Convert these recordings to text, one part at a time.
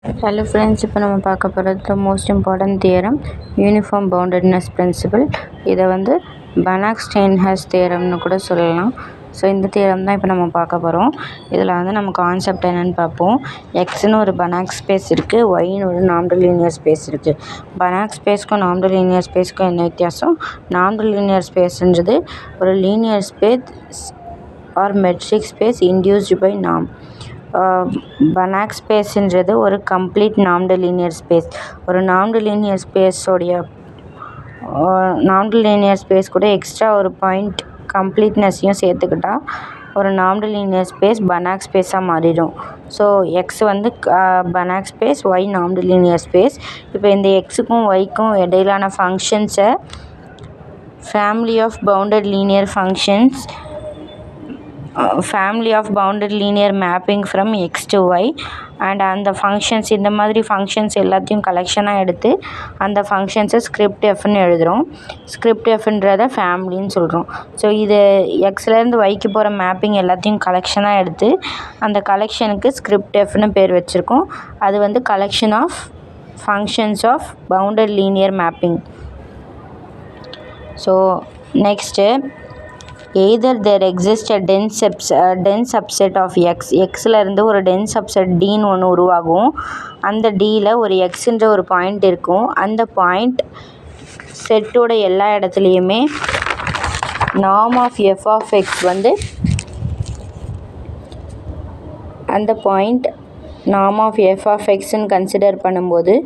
Hello friends, இப்போ நம்ம பார்க்க போகிறது most important theorem uniform boundedness principle. இதை வந்து பனாக்-ஸ்டெய்ன்ஹர்ஸ்ட் தியரம்னு கூட சொல்லலாம். ஸோ இந்த தியரம் தான் இப்போ நம்ம பார்க்க போகிறோம். இதில் வந்து நம்ம கான்செப்ட் என்னென்னு பார்ப்போம். எக்ஸ்னு ஒரு பனாக் ஸ்பேஸ் இருக்குது, ஒய்னு ஒரு நார்மல் லீனியர் ஸ்பேஸ் இருக்குது. பனாக் ஸ்பேஸ்க்கும் நார்மல் லீனியர் ஸ்பேஸ்க்கும் என்ன வித்தியாசம்? நார்மல் லீனியர் ஸ்பேஸ்ன்றது ஒரு linear space or metric space induced by norm. Banach ஸ்பேஸ்ன்றது ஒரு கம்ப்ளீட் நார்மல் லீனியர் ஸ்பேஸ். ஒரு நார்மல் லீனியர் ஸ்பேஸ் கூட எக்ஸ்ட்ரா ஒரு பாயிண்ட் கம்ப்ளீட்னஸையும் சேர்த்துக்கிட்டா ஒரு நார்மல் லீனியர் ஸ்பேஸ் பனாக் ஸ்பேஸாக மாறிடும். ஸோ எக்ஸ் வந்து Banach space, Y normal linear space. இப்போ இந்த எக்ஸுக்கும் ஒய்க்கும் இடையிலான ஃபங்க்ஷன்ஸை family of bounded linear mapping from x to y and அந்த ஃபங்க்ஷன்ஸ், இந்த மாதிரி ஃபங்க்ஷன்ஸ் எல்லாத்தையும் கலெக்ஷனாக எடுத்து அந்த ஃபங்க்ஷன்ஸை ஸ்கிரிப்ட் எஃப்னு எழுதுகிறோம். ஸ்கிரிப்ட் எஃப்ன்றதை ஃபேமிலின்னு சொல்கிறோம். ஸோ இது எக்ஸ்லேருந்து ஒய்க்கு போகிற மேப்பிங் எல்லாத்தையும் கலெக்ஷனாக எடுத்து அந்த கலெக்ஷனுக்கு ஸ்கிரிப்ட் எஃப்னு பேர் வச்சுருக்கோம். அது வந்து collection of functions of bounded linear mapping. So next, either there exist a dense subset of எக்ஸில் இருந்து ஒரு டென்ஸ் சப்செட் டின்னு ஒன்று உருவாகும். அந்த டியில் ஒரு எக்ஸுன்ற ஒரு பாயிண்ட் இருக்கும். அந்த பாயிண்ட் செட்டோட எல்லா இடத்துலையுமே norm of F of X வந்து அந்த point norm of F of எக்ஸ்ன்னு கன்சிடர் பண்ணும்போது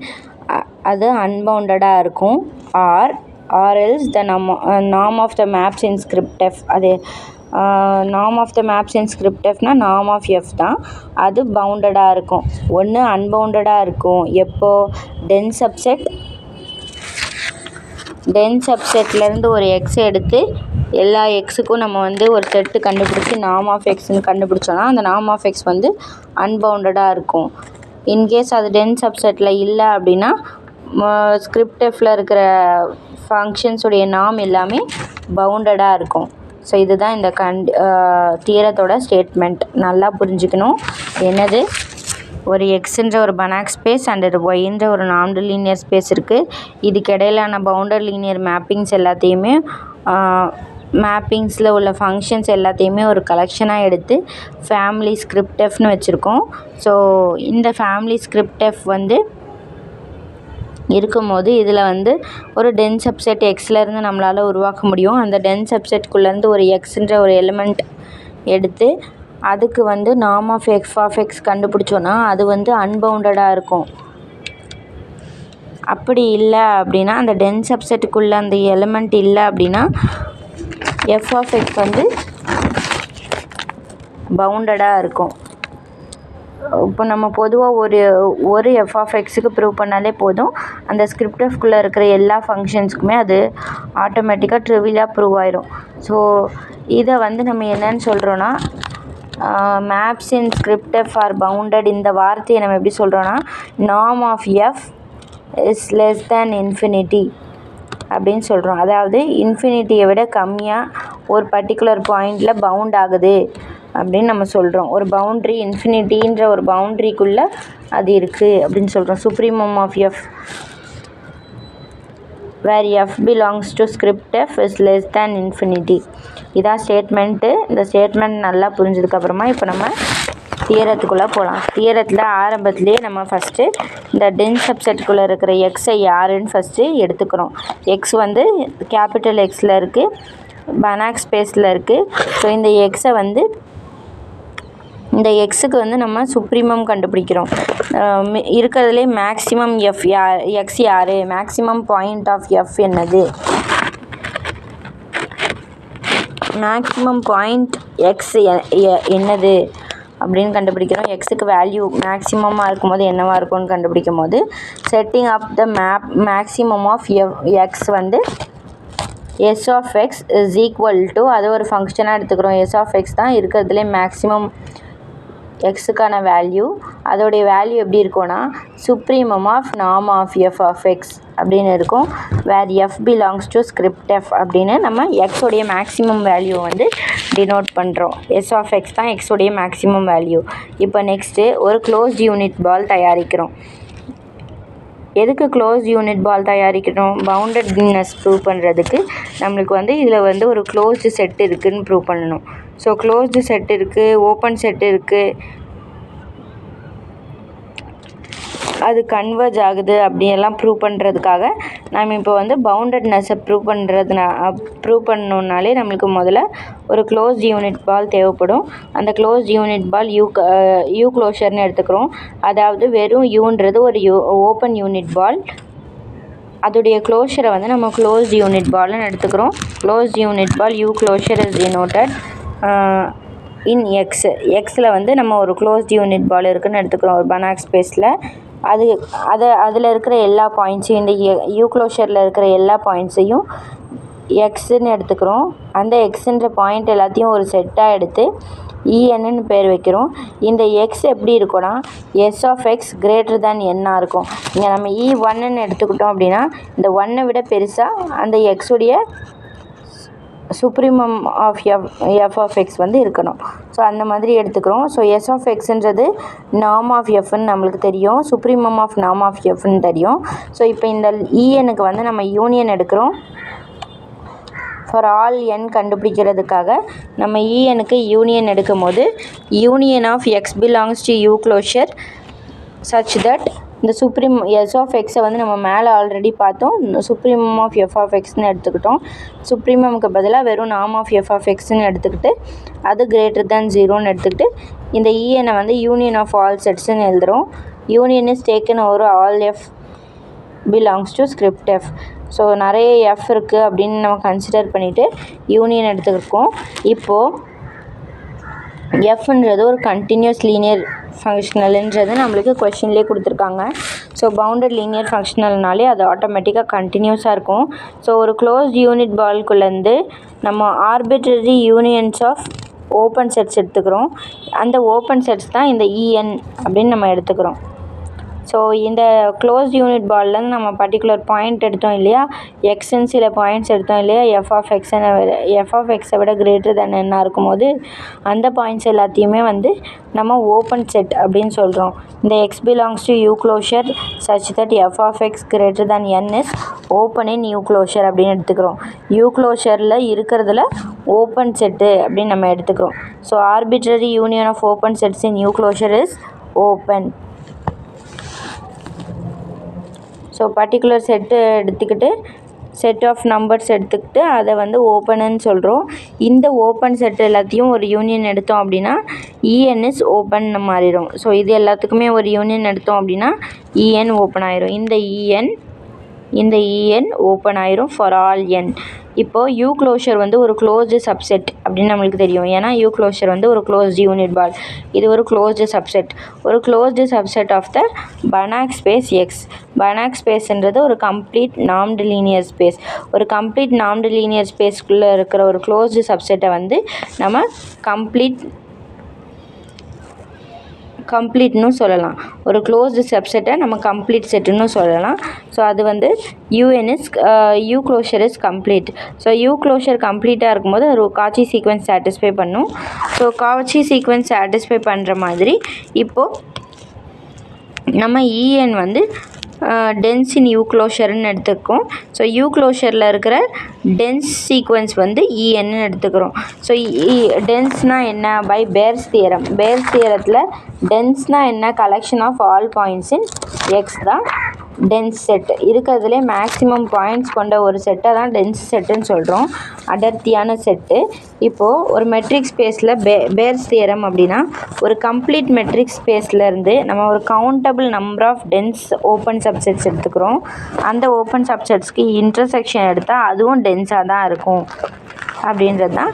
அது அன்பவுண்டடாக இருக்கும். Or else the norm of the maps in script f. அது norm of the maps in script fனா norm of f தான். அது பவுண்டடாக இருக்கும். ஒன்று அன்பவுண்டடாக இருக்கும். எப்போ டென்ஸ் சப்செட்லேருந்து ஒரு எக்ஸ் எடுத்து எல்லா எக்ஸுக்கும் நம்ம வந்து ஒரு செட்டு கண்டுபிடிச்சி நார்ம் ஆஃப் எக்ஸ்ன்னு கண்டுபிடிச்சோன்னா அந்த நார்ம் ஆஃப் எக்ஸ் வந்து அன்பவுண்டடாக இருக்கும். இன்கேஸ் அது டென்ஸ் சப்செட்டில் இல்லை அப்படின்னா ஸ்கிரிப்ட் எஃப்பில் இருக்கிற ஃபங்க்ஷன்ஸுடைய நார்ம் எல்லாமே பவுண்டடாக இருக்கும். ஸோ இதுதான் இந்த தியரத்தோட ஸ்டேட்மெண்ட். நல்லா புரிஞ்சுக்கணும். என்னது, ஒரு எக்ஸுன்ற ஒரு பனாக் ஸ்பேஸ் அண்ட் ஒய்ன்ற ஒரு நார்மல் லீனியர் ஸ்பேஸ் இருக்குது. இதுக்கு இடையிலான பவுண்டட் லீனியர் மேப்பிங்ஸ் எல்லாத்தையுமே மேப்பிங்ஸில் உள்ள ஃபங்க்ஷன்ஸ் எல்லாத்தையுமே ஒரு கலெக்ஷனாக எடுத்து ஃபேமிலி ஸ்கிரிப்ட் எஃப்னு வச்சுருக்கோம். ஸோ இந்த ஃபேமிலி ஸ்கிரிப்ட் எஃப் வந்து இருக்கும்போது இதில் வந்து ஒரு டென்ஸ் சப்செட் எக்ஸ்லேருந்து நம்மளால் உருவாக்க முடியும். அந்த டென்ஸ் சப்செட்குள்ளேருந்து ஒரு எக்ஸுன்ற ஒரு எலிமெண்ட் எடுத்து அதுக்கு வந்து norm of F of X கண்டுபிடிச்சோன்னா அது வந்து அன்பவுண்டடாக இருக்கும். அப்படி இல்லை அப்படின்னா, அந்த டென்ஸ் சப்செட்டுக்குள்ளே அந்த எலிமெண்ட் இல்லை அப்படின்னா எஃப் ஆஃப் எக்ஸ் வந்து பவுண்டடாக இருக்கும். இப்போ நம்ம பொதுவாக ஒரு எஃப் ஆஃப் எக்ஸுக்கு ப்ரூவ் பண்ணாலே போதும், அந்த ஸ்கிரிப்ட் எஃப்குள்ளே இருக்கிற எல்லா ஃபங்க்ஷன்ஸுக்குமே அது ஆட்டோமேட்டிக்காக ட்ரிவியலாக ப்ரூவ் ஆயிரும். ஸோ இதை வந்து நம்ம என்னன்னு சொல்கிறோன்னா, maps in script F are bounded. இந்த வார்த்தையை நம்ம எப்படி சொல்கிறோன்னா, norm of F is less than infinity அப்படின்னு சொல்கிறோம். அதாவது இன்ஃபினிட்டியை விட கம்மியாக ஒரு பர்டிகுலர் பாயிண்டில் பவுண்ட் ஆகுது அப்படின்னு நம்ம சொல்கிறோம். ஒரு பவுண்ட்ரி இன்ஃபினிட்டின்ற ஒரு பவுண்ட்ரிக்குள்ளே அது இருக்குது அப்படின்னு சொல்கிறோம். Supremum of f where F belongs to script f is less than infinity. இதான் ஸ்டேட்மெண்ட்டு. இந்த ஸ்டேட்மெண்ட் நல்லா புரிஞ்சதுக்கப்புறமா இப்போ நம்ம தியரத்துக்குள்ளே போகலாம். தியரத்தில் ஆரம்பத்துலேயே நம்ம ஃபஸ்ட்டு இந்த டென்ஸ் சப்செட்டுக்குள்ளே இருக்கிற எக்ஸை யாருன்னு ஃபஸ்ட்டு எடுத்துக்கிறோம். எக்ஸ் வந்து கேபிட்டல் எக்ஸில் இருக்குது, பனாக் ஸ்பேஸில் இருக்குது. ஸோ இந்த எக்ஸை வந்து இந்த எக்ஸுக்கு வந்து நம்ம சுப்ரீமம் கண்டுபிடிக்கிறோம். இருக்கிறதுலே மேக்ஸிமம் எக்ஸ் யார், மேக்ஸிமம் பாயிண்ட் ஆஃப் எஃப் என்னது, மேக்ஸிமம் பாயிண்ட் எக்ஸ் என்னது அப்படின்னு கண்டுபிடிக்கிறோம். எக்ஸுக்கு வேல்யூ மேக்ஸிமமாக இருக்கும்போது என்னவாக இருக்கும்னு கண்டுபிடிக்கும் போது setting of the maximum of X வந்து S of X is equal to, அது ஒரு ஃபங்க்ஷனாக எடுத்துக்கிறோம். எஸ் ஆஃப் எக்ஸ் தான் இருக்கிறதுலே மேக்ஸிமம் எக்ஸுக்கான வேல்யூ, அதோடைய வேல்யூ எப்படி இருக்கும்னா supremum of norm of F of X அப்படின்னு இருக்கும். Where F belongs to script F அப்படின்னு நம்ம எக்ஸோடைய மேக்ஸிமம் வேல்யூ வந்து டினோட் பண்ணுறோம். எஸ் ஆஃப் எக்ஸ் தான் எக்ஸோடைய மேக்ஸிமம் வேல்யூ. இப்போ நெக்ஸ்ட்டு ஒரு க்ளோஸ்ட் யூனிட் பால் தயாரிக்கிறோம். எதுக்கு க்ளோஸ் யூனிட் பால் தயாரிக்கணும்? பவுண்டட்னஸ் ப்ரூவ் பண்ணுறதுக்கு. நம்மளுக்கு வந்து இதில் வந்து ஒரு க்ளோஸ்டு செட் இருக்குதுன்னு ப்ரூவ் பண்ணணும். ஸோ க்ளோஸ்டு செட் இருக்குது, ஓப்பன் செட் இருக்குது, அது கன்வர்ஜ் ஆகுது அப்படியெல்லாம் ப்ரூவ் பண்ணுறதுக்காக நம்ம இப்போ வந்து பவுண்டட்னஸை ப்ரூவ் பண்ணணுன்னாலே நம்மளுக்கு முதல்ல ஒரு க்ளோஸ் யூனிட் பால் தேவைப்படும். அந்த க்ளோஸ் யூனிட் பால் யூ க்ளோஷர்னு எடுத்துக்கிறோம். அதாவது வெறும் யூன்றது ஒரு ஓப்பன் யூனிட் பால், அதோடைய க்ளோஷரை வந்து நம்ம க்ளோஸ் யூனிட் பால்னு எடுத்துக்கிறோம். Close unit ball you closure is denoted in எக்ஸில் வந்து நம்ம ஒரு க்ளோஸ்ட் யூனிட் பால் இருக்குதுன்னு எடுத்துக்கிறோம் ஒரு பனாக் ஸ்பேஸில். அதில் இருக்கிற எல்லா பாயிண்ட்ஸையும், இந்த யூ க்ளோஷரில் இருக்கிற எல்லா பாயிண்ட்ஸையும் எக்ஸுன்னு எடுத்துக்கிறோம். அந்த எக்ஸுன்ற பாயிண்ட் எல்லாத்தையும் ஒரு செட்டாக எடுத்து இஎன்னு பேர் வைக்கிறோம். இந்த எக்ஸ் எப்படி இருக்கும்னா S of X greater than என்னாக இருக்கும். இங்கே நம்ம ஒன்னுன்னு எடுத்துக்கிட்டோம் அப்படின்னா இந்த ஒன்னை விட பெருசாக அந்த எக்ஸுடைய supremum of F of X வந்து இருக்கணும். ஸோ அந்த மாதிரி எடுத்துக்கிறோம். ஸோ எஸ் ஆஃப் எக்ஸுன்றது நார்ம் ஆஃப் எஃப்னு நம்மளுக்கு தெரியும், சுப்ரீமம் ஆஃப் நார்ம் ஆஃப் எஃப்னு தெரியும். ஸோ இப்போ இந்த இஎனுக்கு வந்து நம்ம யூனியன் எடுக்கிறோம். ஃபார் ஆல் என் கண்டுபிடிக்கிறதுக்காக நம்ம இஎனுக்கு யூனியன் எடுக்கும் போது union of x belongs to u closure such that இந்த எஸ் ஆஃப் எக்ஸை வந்து நம்ம மேலே ஆல்ரெடி பார்த்தோம், சுப்ரீமம் ஆஃப் எஃப் ஆஃப் எக்ஸ்னு எடுத்துக்கிட்டோம். சுப்ரீமமுக்கு பதிலாக வெறும் நார்ம் ஆஃப் எஃப் ஆஃப் எக்ஸ்னு எடுத்துக்கிட்டு அது கிரேட்டர் தேன் 0ன்னு எடுத்துக்கிட்டு இந்த இஎனை வந்து யூனியன் ஆஃப் ஆல் செட்ஸ்ன்னு எழுதுகிறோம். Union is taken over all F belongs to script F. So நிறைய எஃப் இருக்குது அப்படின்னு நம்ம கன்சிடர் பண்ணிவிட்டு யூனியன் எடுத்துக்கிருக்கோம். இப்போது எஃப்ன்றது ஒரு கண்டினியூஸ் லீனியர் ஃபங்க்ஷனல்ன்றது நம்மளுக்கு கொஷின்லேயே கொடுத்துருக்காங்க. ஸோ பவுண்டட் லீனியர் ஃபங்க்ஷனல்னாலே அது ஆட்டோமேட்டிக்காக கண்டினியூஸாக இருக்கும். ஸோ ஒரு க்ளோஸ்ட் யூனிட் பால்குள்ளேருந்து நம்ம arbitrary unions of open sets எடுத்துக்கிறோம். அந்த ஓப்பன் செட்ஸ் தான் இந்த இஎன் அப்படின்னு நம்ம எடுத்துக்கிறோம். ஸோ இந்த க்ளோஸ் யூனிட் பால்லேருந்து நம்ம பர்டிகுலர் பாயிண்ட் எடுத்தோம் இல்லையா, எக்ஸ்ன்னு சில பாயிண்ட்ஸ் எடுத்தோம் இல்லையா, எஃப் ஆஃப் எக்ஸை விட கிரேட்டர் தென் என்ன இருக்கும்போது அந்த பாயிண்ட்ஸ் எல்லாத்தையுமே வந்து நம்ம ஓப்பன் செட் அப்படின்னு சொல்கிறோம். இந்த x belongs to u closure such that f of X greater than n is open in you closure அப்படின்னு எடுத்துக்கிறோம். யூ க்ளோஷரில் இருக்கிறதுல ஓப்பன் செட்டு அப்படின்னு நம்ம எடுத்துக்கிறோம். So arbitrary union of open sets in you closure is open. So particular set எடுத்துக்கிட்டு set of numbers எடுத்துக்கிட்டு அதை வந்து ஓப்பனுன்னு சொல்கிறோம். இந்த ஓப்பன் செட் எல்லாத்தையும் ஒரு யூனியன் எடுத்தோம் அப்படின்னா இஎன் இஸ் ஓப்பன் மாறிடும். ஸோ இது எல்லாத்துக்குமே ஒரு யூனியன் எடுத்தோம் அப்படின்னா இஎன் ஓப்பன் ஆயிரும். இந்த இஎன் ஓப்பன் ஆயிரும் ஃபார் ஆல் என். இப்போது யூ க்ளோஷர் வந்து ஒரு க்ளோஸ்டு சப்செட் அப்படின்னு நம்மளுக்கு தெரியும். ஏன்னா யூ க்ளோஷர் வந்து ஒரு க்ளோஸ்டு யூனிட் பால், இது ஒரு க்ளோஸ்டு சப்செட். ஒரு closed subset of the Banach space X. Banach ஸ்பேஸ்ன்றது ஒரு கம்ப்ளீட் நார்ம்டு லீனியர் ஸ்பேஸ். ஒரு கம்ப்ளீட் நார்ம்டு லீனியர் ஸ்பேஸ்க்குள்ளே இருக்கிற ஒரு க்ளோஸ்டு சப்செட்டை வந்து நம்ம கம்ப்ளீட்னு சொல்லலாம். ஒரு க்ளோஸ்டு சப்செட்டை நம்ம கம்ப்ளீட் செட்டுன்னு சொல்லலாம். ஸோ அது வந்து U closure is complete. So U closure கம்ப்ளீட்டாக இருக்கும்போது ஒரு காச்சி சீக்வென்ஸ் சாட்டிஸ்ஃபை பண்ணும். ஸோ காச்சி சீக்வென்ஸ் சாட்டிஸ்ஃபை பண்ணுற மாதிரி இப்போது நம்ம இஎன் வந்து டென்ஸ் இன் யூ க்ளோஷர்னு எடுத்துக்கோம். ஸோ யூ க்ளோஷரில் இருக்கிற டென்ஸ் சீக்வென்ஸ் வந்து இஎன்னு எடுத்துக்கிறோம். ஸோ டென்ஸ்னால் என்ன? By Baire's theorem. பேர்ஸ் தியரத்தில் டென்ஸ்னால் என்ன? Collection of all points in X தான் டென்ஸ் செட். இருக்கிறதுலே மேக்ஸிமம் பாயிண்ட்ஸ் கொண்ட ஒரு செட்டை தான் டென்ஸ் செட்டுன்னு சொல்கிறோம், அடர்த்தியான செட்டு. இப்போது ஒரு மெட்ரிக் ஸ்பேஸில் பேர்ஸ் தியரம் அப்படின்னா ஒரு கம்ப்ளீட் மெட்ரிக் ஸ்பேஸ்லேருந்து நம்ம ஒரு countable number of dense open subsets எடுத்துக்கிறோம். அந்த ஓப்பன் சப்செட்ஸ்க்கு இன்டர்செக்ஷன் எடுத்தால் அதுவும் டென்ஸாக தான் இருக்கும் அப்படின்றது தான்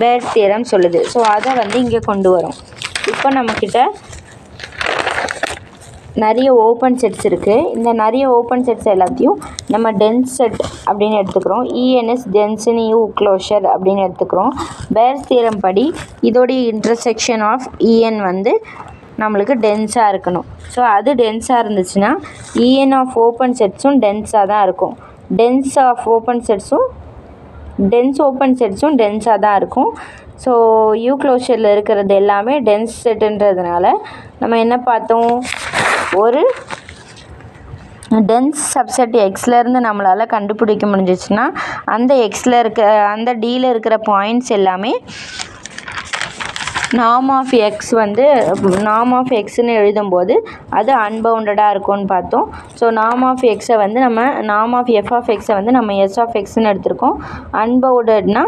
பேர்ஸ் தியரம் சொல்லுது. ஸோ அதை வந்து இங்கே கொண்டு வரும். இப்போ நம்மக்கிட்ட நிறைய ஓப்பன் செட்ஸ் இருக்குது. இந்த நிறைய ஓப்பன் செட்ஸ் எல்லாத்தையும் நம்ம டென்ஸ் செட் அப்படின்னு எடுத்துக்கிறோம். EN dense in you closure அப்படின்னு எடுத்துக்கிறோம். பேர்ஸ் தியரம் படி இதோடைய இன்டர்செக்ஷன் ஆஃப் EN வந்து நம்மளுக்கு டென்ஸாக இருக்கணும். ஸோ அது டென்ஸாக இருந்துச்சுன்னா EN ஆஃப் ஓப்பன் செட்ஸும் டென்ஸாக தான் இருக்கும். டென்ஸ் ஓப்பன் செட்ஸும் டென்ஸாக தான் இருக்கும். ஸோ யூ க்ளோஷரில் இருக்கிறது எல்லாமே டென்ஸ் செட்டுன்றதுனால நம்ம என்ன பார்த்தோம், ஒரு டென்ஸ் சப்செட் எக்ஸ்லேருந்து நம்மளால் கண்டுபிடிக்க முடிஞ்சிச்சுன்னா அந்த அந்த டியில் இருக்கிற பாயிண்ட்ஸ் எல்லாமே நார்ம் ஆஃப் எக்ஸ்ன்னு எழுதும்போது அது அன்பவுண்டடாக இருக்கும்னு பார்த்தோம். ஸோ நார்ம் ஆஃப் எக்ஸை வந்து நம்ம நார்ம் ஆஃப் எஃப் ஆஃப் எக்ஸை வந்து நம்ம எஸ் ஆஃப் எக்ஸ்ன்னு எடுத்திருக்கோம். அன்பவுண்டட்னா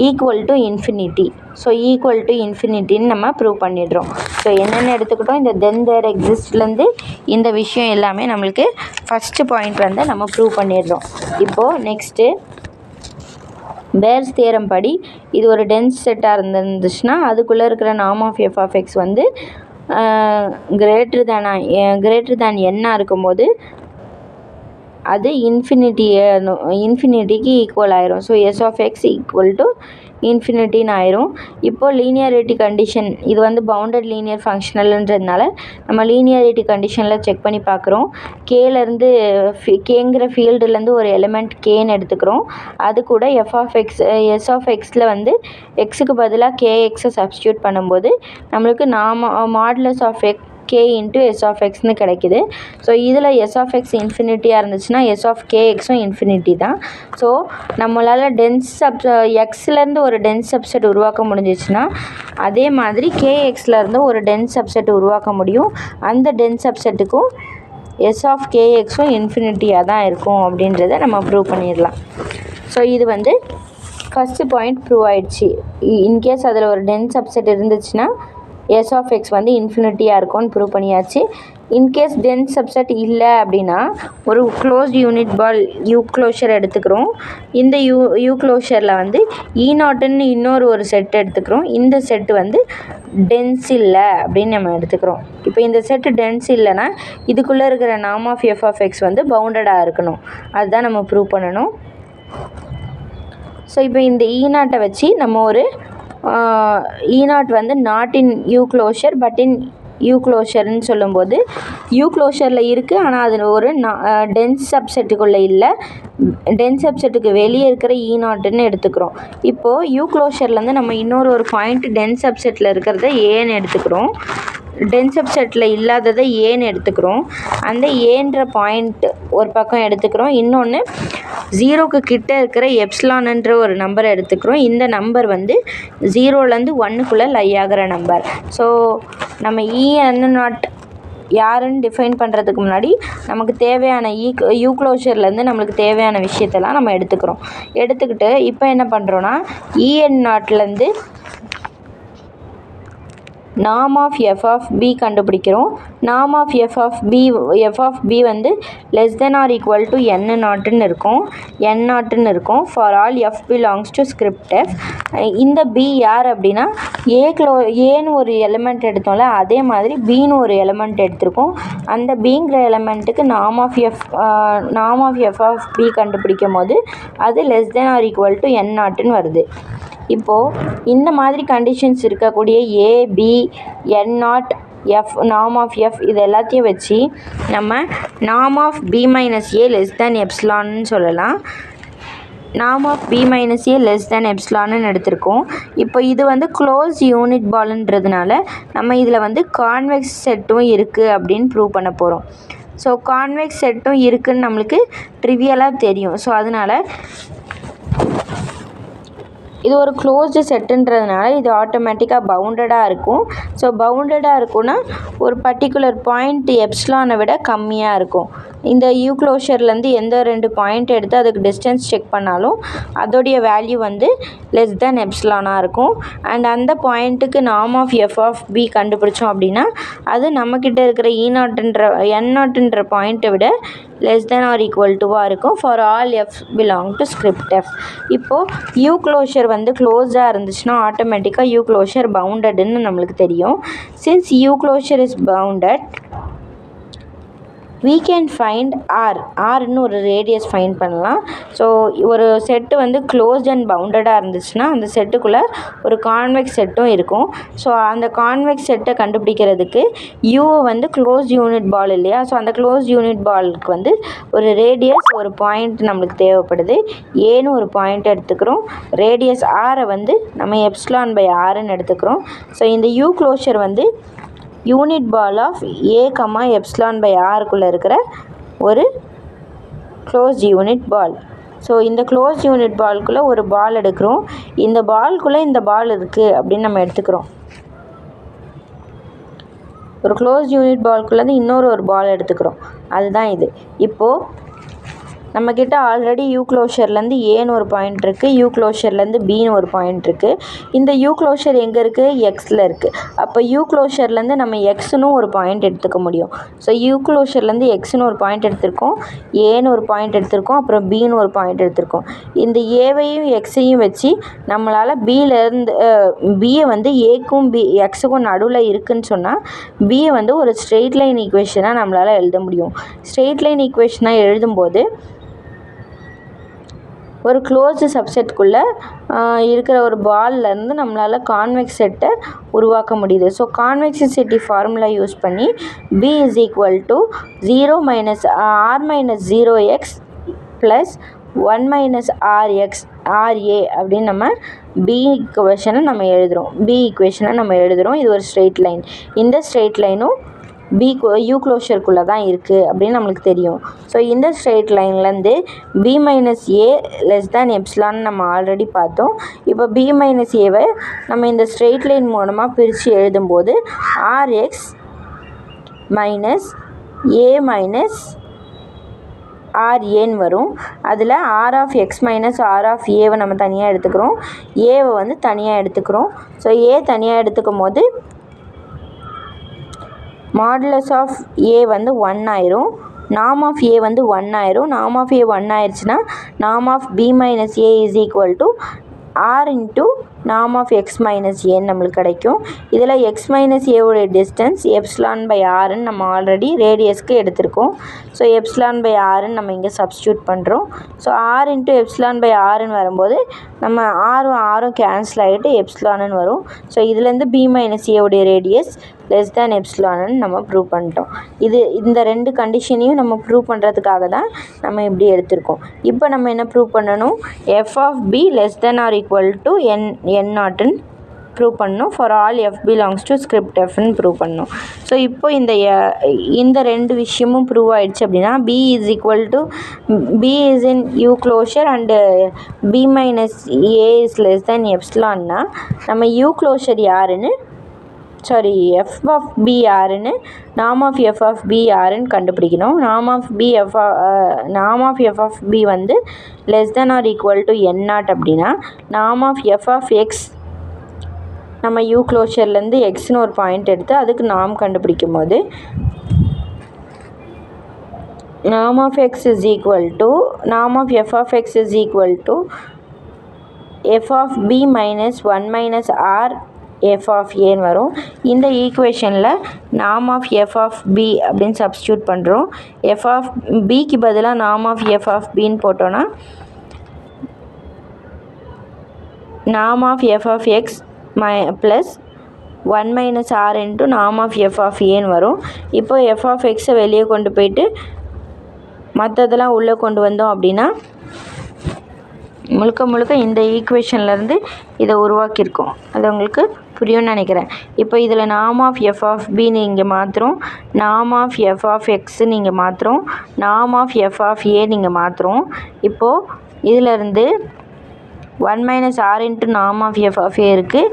equal to infinity. So equal to இன்ஃபினிட்டின்னு நம்ம ப்ரூவ் பண்ணிடுறோம். ஸோ என்னென்ன எடுத்துக்கிட்டோம், இந்த தென் தேர் எக்ஸிஸ்ட்லேருந்து இந்த விஷயம் எல்லாமே நம்மளுக்கு ஃபஸ்ட்டு பாயிண்ட் வந்து நம்ம ப்ரூவ் பண்ணிடுறோம். இப்போது நெக்ஸ்ட்டு பேர்ஸ் தியரம் படி இது ஒரு டென்ஸ் செட்டாக இருந்துச்சுன்னா அதுக்குள்ளே இருக்கிற norm of F of X வந்து கிரேட்டர் தேன் என்னாக இருக்கும்போது அது இன்ஃபினிட்டிக்கு ஈக்குவல் ஆயிரும். So S of X equal to இன்ஃபினிட்டின்னு ஆயிரும். இப்போது லீனியாரிட்டி கண்டிஷன் இது வந்து பவுண்டட் லீனியர் ஃபங்க்ஷனல்ன்றதுனால நம்ம லீனியாரிட்டி கண்டிஷனில் செக் பண்ணி பார்க்குறோம். கேங்கிற ஃபீல்டுலேருந்து ஒரு எலிமெண்ட் கேன்னு எடுத்துக்கிறோம். அது கூட எஸ் ஆஃப் எக்ஸில் வந்து எக்ஸுக்கு பதிலாக கேஎக்ஸை சப்ஸ்டியூட் பண்ணும்போது நம்மளுக்கு modulus of k into s of எக்ஸ்னு கிடைக்கிது. ஸோ இதில் எஸ் ஆஃப் எக்ஸ் இன்ஃபினிட்டியாக இருந்துச்சுன்னா எஸ் ஆஃப் கேஎக்ஸும் இன்ஃபினிட்டி தான். ஸோ நம்மளால் எக்ஸ்லேருந்து ஒரு டென்ஸ் சப்செட் உருவாக்க முடிஞ்சிச்சுன்னா அதே மாதிரி கேஎக்ஸ்லேருந்து ஒரு டென்ஸ் சப்செட் உருவாக்க முடியும். அந்த டென்ஸ் சப்செட்டுக்கும் எஸ் ஆஃப் கேஎக்ஸும் இன்ஃபினிட்டியாக தான் இருக்கும் அப்படின்றத நம்ம ப்ரூவ் பண்ணிடலாம். ஸோ இது வந்து ஃபஸ்ட்டு பாயிண்ட் ப்ரூவ் ஆயிடுச்சு. இன்கேஸ் அதில் ஒரு டென்ஸ் சப்செட் இருந்துச்சுன்னா எஸ் ஆஃப் எக்ஸ் வந்து இன்ஃபினிட்டியாக இருக்கும்னு ப்ரூவ் பண்ணியாச்சு. இன்கேஸ் டென்ஸ் சப்செட் இல்லை அப்படின்னா ஒரு closed unit ball you closure எடுத்துக்கிறோம். இந்த யூ க்ளோஷரில் வந்து ஈநாட்டுன்னு ஒரு செட் எடுத்துக்கிறோம். இந்த செட்டு வந்து டென்ஸ் இல்லை அப்படின்னு நம்ம எடுத்துக்கிறோம். இப்போ இந்த செட்டு டென்ஸ் இல்லைன்னா இதுக்குள்ளே இருக்கிற norm of F of X வந்து பவுண்டடாக இருக்கணும். அதுதான் நம்ம ப்ரூவ் பண்ணணும். ஸோ இப்போ இந்த ஈநாட்டை வச்சு நம்ம ஒரு ஈநாட் வந்து not in you closure but in U க்ளோஷர்னு சொல்லும்போது யூ க்ளோஷரில் இருக்குது, ஆனால் அது ஒரு டென்ஸ் சப்செட்டுக்குள்ளே இல்லை, டென்ஸ் சப்செட்டுக்கு வெளியே இருக்கிற ஈநாட்டுன்னு எடுத்துக்கிறோம். இப்போது யூ க்ளோஷர்லேருந்து நம்ம ஒரு பாயிண்ட் டென்ஸ் சப்செட்டில் இருக்கிறத ஏன்னு எடுத்துக்கிறோம். டென்ஸ் சப்செட்டில் இல்லாததை ஏன்னு எடுத்துக்கிறோம். அந்த ஏன்ற பாயிண்ட் ஒரு பக்கம் எடுத்துக்கிறோம். இன்னொன்று 0க்கு கிட்டே இருக்கிற எப்சிலான்ன்ற ஒரு நம்பரை எடுத்துக்கிறோம். இந்த நம்பர் வந்து 0லேருந்து 1க்குள்ளே லை ஆகிற நம்பர். ஸோ நம்ம EN0 யாருன்னு டிஃபைன் பண்ணுறதுக்கு முன்னாடி நமக்கு தேவையான யூ க்ளோஷர்லேருந்து நம்மளுக்கு தேவையான விஷயத்தெல்லாம் நம்ம எடுத்துக்கிட்டு இப்போ என்ன பண்ணுறோன்னா EN0லேருந்து norm of F of B கண்டுபிடிக்கிறோம். Norm of F of B வந்து less than R equal to N0ன்னு இருக்கும் for all F belongs to script F. இந்த பி யார் அப்படின்னா ஏன்னு ஒரு எலிமெண்ட் எடுத்தோம்ல, அதே மாதிரி பின்னு ஒரு எலிமெண்ட் எடுத்திருக்கோம். அந்த பிங்கிற எலிமெண்ட்டுக்கு norm of F of B கண்டுபிடிக்கும் போது அது less than R equal to N0ன்னு வருது. இப்போது இந்த மாதிரி கண்டிஷன்ஸ் இருக்கக்கூடிய A, B, N0, F, norm of F இது எல்லாத்தையும் வச்சு நம்ம norm of B minus A less than எப்சிலான்னு சொல்லலாம். Norm of B minus A less than எப்சிலான்னு எடுத்திருக்கோம். இப்போ இது வந்து க்ளோஸ் யூனிட் பால்ன்றதுனால நம்ம இதில் வந்து கான்வெக்ஸ் செட்டும் இருக்குது அப்படின்னு ப்ரூவ் பண்ண போகிறோம். ஸோ கான்வெக்ஸ் செட்டும் இருக்குதுன்னு நம்மளுக்கு ட்ரிவியலாக தெரியும். ஸோ அதனால் இது ஒரு க்ளோஸ்டு செட்டுன்றதுனால இது ஆட்டோமேட்டிக்காக பவுண்டடாக இருக்கும். ஸோ பவுண்டடாக இருக்குன்னா ஒரு பர்டிகுலர் பாயிண்ட் எப்சிலானை விட கம்மியாக இருக்கும். இந்த யூ க்ளோஷர்லேருந்து எந்த 2 பாயிண்ட் எடுத்து அதுக்கு டிஸ்டன்ஸ் செக் பண்ணாலும் அதோடைய வேல்யூ வந்து லெஸ் தேன் எப்சிலானாக இருக்கும். அண்ட் அந்த பாயிண்ட்டுக்கு norm of F of b கண்டுபிடிச்சோம் அப்படின்னா அது நம்மக்கிட்ட இருக்கிற N0ன்ற பாயிண்ட்டை விட லெஸ் தேன் ஆர் ஈக்குவல் டுவாக இருக்கும் for all f belong to script f. இப்போது யூ க்ளோஷர் வந்து க்ளோஸாக இருந்துச்சுன்னா ஆட்டோமேட்டிக்காக யூ க்ளோஷர் பவுண்டட்னு நம்மளுக்கு தெரியும். Since u closure is bounded we can find rன்னு ஒரு ரேடியஸ் ஃபைண்ட் பண்ணலாம். ஸோ ஒரு செட்டு வந்து க்ளோஸ்ட் அண்ட் பவுண்டடாக இருந்துச்சுன்னா அந்த செட்டுக்குள்ளே ஒரு கான்வெக்ஸ் செட்டும் இருக்கும். ஸோ அந்த கான்வெக்ஸ் செட்டை கண்டுபிடிக்கிறதுக்கு யூவை வந்து க்ளோஸ் யூனிட் பால் இல்லையா, ஸோ அந்த க்ளோஸ் யூனிட் பாலுக்கு வந்து ஒரு ரேடியஸ் ஒரு பாயிண்ட் நம்மளுக்கு தேவைப்படுது. ஏன்னு ஒரு பாயிண்ட் எடுத்துக்கிறோம். ரேடியஸ் ஆரை வந்து நம்ம எப்சிலான் பை ஆர்ன்னு எடுத்துக்கிறோம். ஸோ இந்த யூ க்ளோஷர் வந்து unit ball of A comma epsilon by ஆருக்குள்ளே இருக்கிற ஒரு க்ளோஸ் யூனிட் பால். ஸோ இந்த க்ளோஸ் யூனிட் பால்குள்ளே ஒரு பால் எடுக்கிறோம். இந்த பால்குள்ளே இந்த பால் இருக்குது அப்படின்னு நம்ம எடுத்துக்கிறோம். ஒரு க்ளோஸ் யூனிட் பால்குள்ளேருந்து ஒரு பால் எடுத்துக்கிறோம். அதுதான் இது. இப்போது நம்மக்கிட்ட ஆல்ரெடி யூ க்ளோஷர்லேருந்து ஏன்னு ஒரு பாயிண்ட் இருக்குது, யூ க்ளோஷர்லேருந்து பின்னு ஒரு பாயிண்ட் இருக்குது. இந்த யூ க்ளோஷர் எங்கே இருக்குது? எக்ஸில் இருக்குது. அப்போ யூ க்ளோஷர்லேருந்து நம்ம எக்ஸ்னு ஒரு பாயிண்ட் எடுத்துக்க முடியும். ஸோ யூ க்ளோஷர்லேருந்து எக்ஸ்னு ஒரு பாயிண்ட் எடுத்திருக்கோம், ஏன்னு ஒரு பாயிண்ட் எடுத்திருக்கோம், அப்புறம் பின்னு ஒரு பாயிண்ட் எடுத்திருக்கோம். இந்த ஏவையும் எக்ஸையும் வச்சு நம்மளால் பியை வந்து ஏக்கும் எக்ஸுக்கும் நடுவில் இருக்குதுன்னு சொன்னால் பியை வந்து ஒரு ஸ்ட்ரெயிட் லைன் ஈக்குவேஷனாக நம்மளால் எழுத முடியும். ஸ்ட்ரெயிட் லைன் ஈக்குவேஷனாக எழுதும்போது ஒரு க்ளோஸ்டு சப்செட்குள்ளே இருக்கிற ஒரு பால்லேருந்து நம்மளால் கான்வெக்ஸ் செட்டை உருவாக்க முடியுது. ஸோ கான்வெக்சிசிட்டி ஃபார்முலா யூஸ் பண்ணி b is equal to 0 minus r minus 0x plus 1 minus RA அப்படின்னு நம்ம பி ஈக்குவேஷனை நம்ம எழுதுகிறோம். இது ஒரு ஸ்ட்ரெயிட் லைன். இந்த ஸ்ட்ரெயிட் லைனும் யூ க்ளோஷருக்குள்ளே தான் இருக்குது அப்படின்னு நம்மளுக்கு தெரியும். ஸோ இந்த ஸ்ட்ரெயிட் லைன்லேருந்து பி மைனஸ் ஏ லெஸ் தேன் எப்சிலான் நம்ம ஆல்ரெடி பார்த்தோம். இப்போ பி மைனஸ் ஏவை நம்ம இந்த ஸ்ட்ரெயிட் லைன் மூலமாக பிரித்து எழுதும்போது ஆர்எக்ஸ் மைனஸ் ஏ மைனஸ் ஆர்ஏன்னு வரும். அதில் r of x minus r of ஏவை நம்ம தனியாக எடுத்துக்கிறோம், ஏவை வந்து தனியாக எடுத்துக்கிறோம். ஸோ ஏ தனியாக எடுத்துக்கும் போது மாடுலஸ் ஆஃப் ஏ வந்து 1 ஆயிரும், நாம் ஆஃப் ஏ வந்து 1 ஆயிரும். நாம் ஆஃப் ஏ 1 ஆயிடுச்சுன்னா நாம் of B minus A is equal to R into நாம் ஆஃப் எக்ஸ் மைனஸ் ஏன்னு நம்மளுக்கு கிடைக்கும். இதில் X minus ஏவோடைய distance epsilon by ஆர்ன்னு நம்ம ஆல்ரெடி ரேடியஸ்க்கு எடுத்திருக்கோம். ஸோ எப்சிலான் பை ஆர்ன்னு நம்ம இங்கே சப்ஸ்டியூட் பண்ணுறோம். So R into epsilon by ஆர்ன்னு வரும்போது நம்ம ஆரும் கேன்சல் ஆகிட்டு எப்சிலான்னு வரும். ஸோ இதுலேருந்து பி மைனஸ் ஏவுடைய ரேடியஸ் லெஸ் தேன் எப்சிலான்னு நம்ம ப்ரூவ் பண்ணிட்டோம். இந்த ரெண்டு கண்டிஷனையும் நம்ம ப்ரூவ் பண்ணுறதுக்காக தான் நம்ம இப்படி எடுத்திருக்கோம். இப்போ நம்ம என்ன ப்ரூவ் பண்ணணும்? F of B less than or equal to n நாட்னு ப்ரூவ் பண்ணணும். For all F belongs to script எஃப்னு ப்ரூவ் பண்ணணும். ஸோ இப்போ இந்த ரெண்டு விஷயமும் ப்ரூவ் ஆகிடுச்சு அப்படின்னா B is equal to B is in you closure and B minus A is less than எப்சிலான்னா நம்ம யூ க்ளோஷர் யாருன்னு எஃப் ஆஃப் பி யாருன்னு நாம் ஆஃப் எஃப் ஆஃப் பி யாருன்னு கண்டுபிடிக்கணும். நாம் ஆஃப் எஃப் ஆஃப் பி வந்து less than or equal to n0 அப்படின்னா நாம் ஆஃப் எஃப் ஆஃப் எக்ஸ் நம்ம யூ க்ளோஷர்லேருந்து எக்ஸ்னு ஒரு பாயிண்ட் எடுத்து அதுக்கு நாம் கண்டுபிடிக்கும் போது நாம் of X is equal to நாம் of F of X is equal to F of B minus 1 minus R F of ஏன்னு வரும். இந்த ஈக்குவேஷனில் நாம் ஆஃப் எஃப் ஆஃப் பி அப்படின்னு சப்ஸ்டியூட் பண்ணுறோம். எஃப் ஆஃப் பிக்கு பதிலாக நாம் ஆஃப் எஃப் ஆஃப் பின்னு போட்டோன்னா நாம் of F of x plus 1 minus r into நாம் ஆஃப் எஃப் ஆஃப் ஏன்னு வரும். இப்போ எஃப் ஆஃப் எக்ஸை வெளியே கொண்டு போயிட்டு மற்றதெல்லாம் உள்ளே கொண்டு வந்தோம் அப்படின்னா முழுக்க இந்த ஈக்குவேஷன்லேருந்து இதை உருவாக்கியிருக்கோம். அது உங்களுக்கு புரியும்னு நினைக்கிறேன். இப்போ இதில் நாம் ஆஃப் எஃப் ஆஃப் பின்னு இங்கே மாற்றுறோம், நாம் ஆஃப் எஃப் ஆஃப் எக்ஸுன்னு இங்கே மாற்றுறோம், நாம் ஆஃப் எஃப் ஆஃப் ஏ நீங்கள் மாற்றுறோம். இப்போது இதிலேருந்து 1 மைனஸ் ஆர் இன்ட்டு நாம் ஆஃப் எஃப் ஆஃப் ஏ இருக்குது,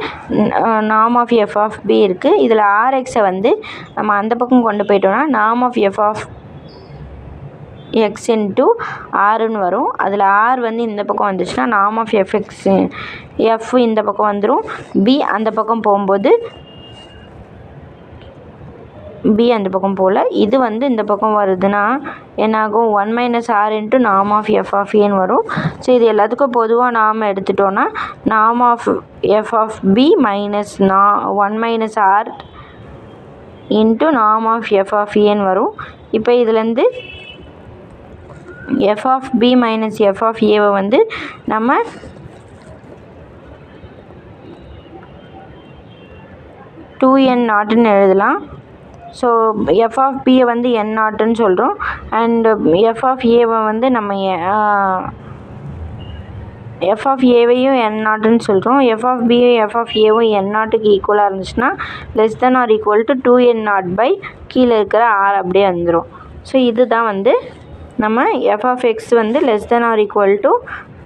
நாம் ஆஃப் எஃப் ஆஃப் பி இருக்குது. இதில் ஆர்எக்ஸை வந்து நம்ம அந்த பக்கம் கொண்டு போயிட்டோம்னா நாம் of F of X into ஆர்ன்னு வரும். அதில் ஆர் வந்து இந்த பக்கம் வந்துச்சுன்னா நாம் ஆஃப் எஃப்எக்ஸ் எஃப் இந்த பக்கம் வந்துடும், பி அந்த பக்கம் போகும்போது பி அந்த பக்கம் போல் இது வந்து இந்த பக்கம் வருதுன்னா என்னாகும்? 1 மைனஸ் ஆர் இன்ட்டு நாம் ஆஃப் எஃப் ஆஃப் ஏன்னு வரும். ஸோ இது எல்லாத்துக்கும் பொதுவாக நாம் எடுத்துட்டோன்னா நாம் of F of B minus 1 minus r into நாம் ஆஃப் எஃப் ஆஃப் ஏன்னு வரும். இப்போ இதுலேருந்து f of b minus f of a வந்து நம்ம டூ என் நாட்டுன்னு எழுதலாம். ஸோ எஃப் ஆஃப் பியை வந்து என் நாட்டுன்னு சொல்கிறோம். அண்ட் எஃப் ஆஃப் ஏவை வந்து நம்ம எஃப் ஆஃப் ஏவையும் என் நாட்டுன்னு சொல்கிறோம். எஃப் ஆஃப் பியும் எஃப் ஆஃப் ஏவும் என் நாட்டுக்கு ஈக்குவலாக இருந்துச்சுன்னா less than R equal to two N naught by கீழே இருக்கிற ஆர் அப்படியே வந்துடும். ஸோ இதுதான் வந்து நம்ம எஃப் ஆஃப் எக்ஸ் வந்து less than R equal to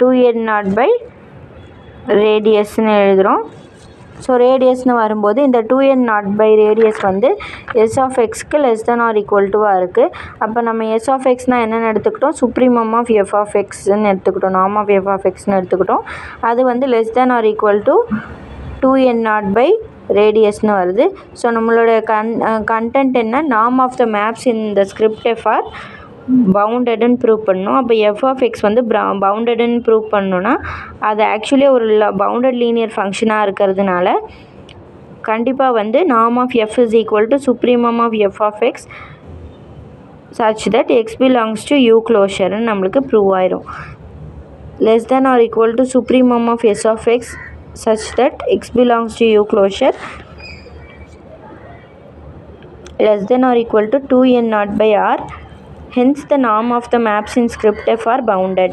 two N naught by ரேடியஸ்ன்னு எழுதுகிறோம். ஸோ ரேடியஸ்னு வரும்போது இந்த two N naught by radius வந்து எஸ் ஆஃப் எக்ஸ்க்கு லெஸ் தென் ஆர் ஈக்குவல் டுவாக இருக்குது. அப்போ நம்ம எஸ் ஆஃப் எக்ஸ்னால் என்னென்னு எடுத்துக்கிட்டோம், சுப்ரீமம் ஆஃப் எஃப் ஆஃப் எக்ஸ்ன்னு எடுத்துக்கிட்டோம், நார்ம் ஆஃப் எஃப் ஆஃப் எக்ஸ்ன்னு எடுத்துக்கிட்டோம். அது வந்து less than R equal to two N naught by ரேடியஸ்னு வருது. ஸோ நம்மளோட கண்டென்ட் என்ன, norm of the maps in the script F are பவுண்டடுன்னு ப்ரூவ் பண்ணணும். அப்போ எஃப் ஆஃப் எக்ஸ் வந்து பவுண்டடுன்னு ப்ரூவ் பண்ணணுன்னா அது ஆக்சுவலி ஒரு பவுண்டட் லீனியர் ஃபங்க்ஷனாக இருக்கிறதுனால கண்டிப்பாக வந்து norm of F is equal to supremum of F of x such that x belongs to u க்ளோஷர்னு நம்மளுக்கு ப்ரூவ் ஆயிரும். Less than R equal to supremum of s of x such that x belongs to u closure less than or equal to 2n naught by r. Hence the norm of the maps in script f are bounded.